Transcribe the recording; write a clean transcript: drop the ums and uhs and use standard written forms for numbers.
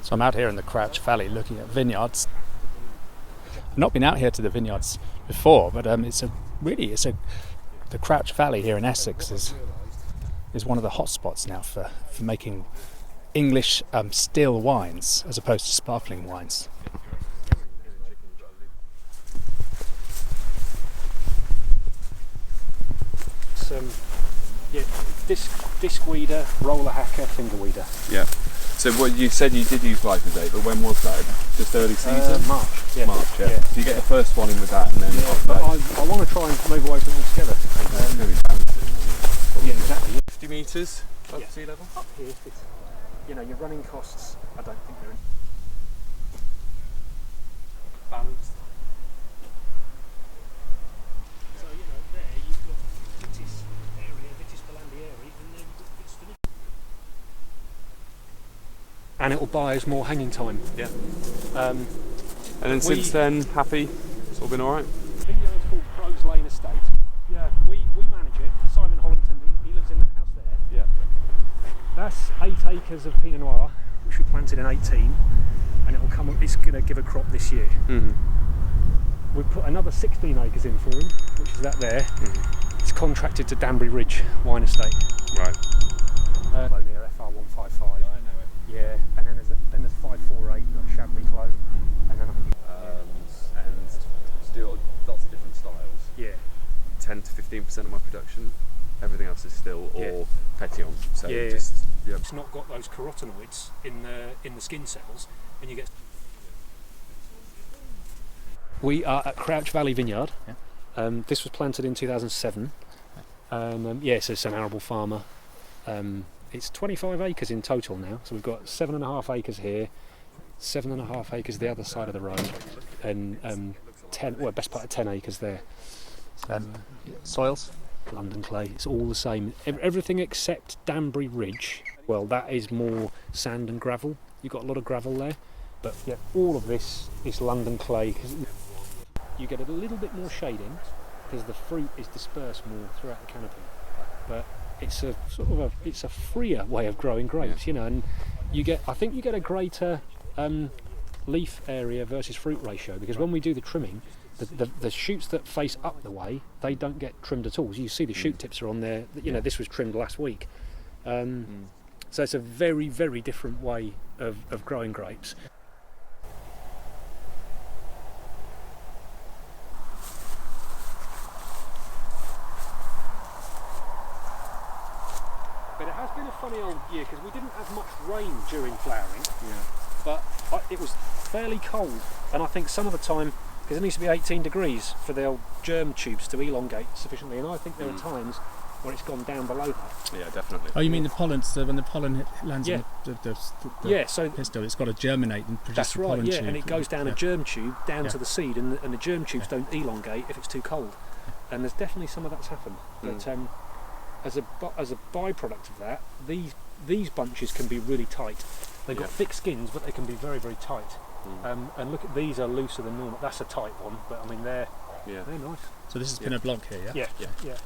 So I'm out here in the Crouch Valley looking at vineyards. I've not been out here to the vineyards before, but the Crouch Valley here in Essex is one of the hot spots now for making English still wines as opposed to sparkling wines. Disc weeder, roller hacker, finger weeder. Yeah. So what you said you did use glyphosate, but when was that? Just early season? March. Yeah. March, yeah. So you get the first one in with that, and then but I want to try and move away from it altogether. Yeah, exactly. 50 metres above sea level? Up here, your running costs, I don't think they're balanced. So, there you've got Vitis Ballandieri, and then you've got Vitis. And it will buy us more hanging time. Yeah. And then since then, happy? It's all been alright? The vineyard's called Crow's Lane Estate. Yeah. We manage it. Simon Hollington, he lives in that house there. Yeah. That's 8 acres of Pinot Noir, which we planted in 18, and it's going to give a crop this year. Mm-hmm. We put another 16 acres in for him, which is that there. Mm-hmm. It's contracted to Danbury Ridge Wine Estate. Right. Near FR155. I know it. Yeah, and then there's 548, got Chablis Clone, and then I think and still lots of different styles. Yeah. 10 to 15% of my production. Everything else is still all Pétillon. So it's not got those carotenoids in the skin cells, and you get. We are at Crouch Valley Vineyard. Yeah. This was planted in 2007. So it's an arable farmer. It's 25 acres in total now. So we've got 7.5 acres here, 7.5 acres the other side of the road, and best part of 10 acres there. Soils? London clay. It's all the same. Everything except Danbury Ridge. Well, that is more sand and gravel. You've got a lot of gravel there, but all of this is London clay. You get a little bit more shading because the fruit is dispersed more throughout the canopy. But it's a freer way of growing grapes, and I think you get a greater leaf area versus fruit ratio, because when we do the trimming, the shoots that face up the way, they don't get trimmed at all. So you see the shoot tips are on there. This was trimmed last week. So it's a very, very different way of growing grapes. But it has been a funny old year because we didn't have much rain during flowering. Yeah. But it was fairly cold, and I think some of the time, because it needs to be 18 degrees for the old germ tubes to elongate sufficiently, and I think there are times where it's gone down below that. Yeah, definitely. Oh, you mean the pollen? So when the pollen lands on the pistil, it's got to germinate and produce a pollen tube. That's right, and it goes down a germ tube down to the seed, and the germ tubes don't elongate if it's too cold. And there's definitely some of that's happened. But as a byproduct of that, these bunches can be really tight. They've got thick skins, but they can be very, very tight. And look, these are looser than normal. That's a tight one, but I mean they're nice. So this is Pinot Blanc here, yeah? Yeah.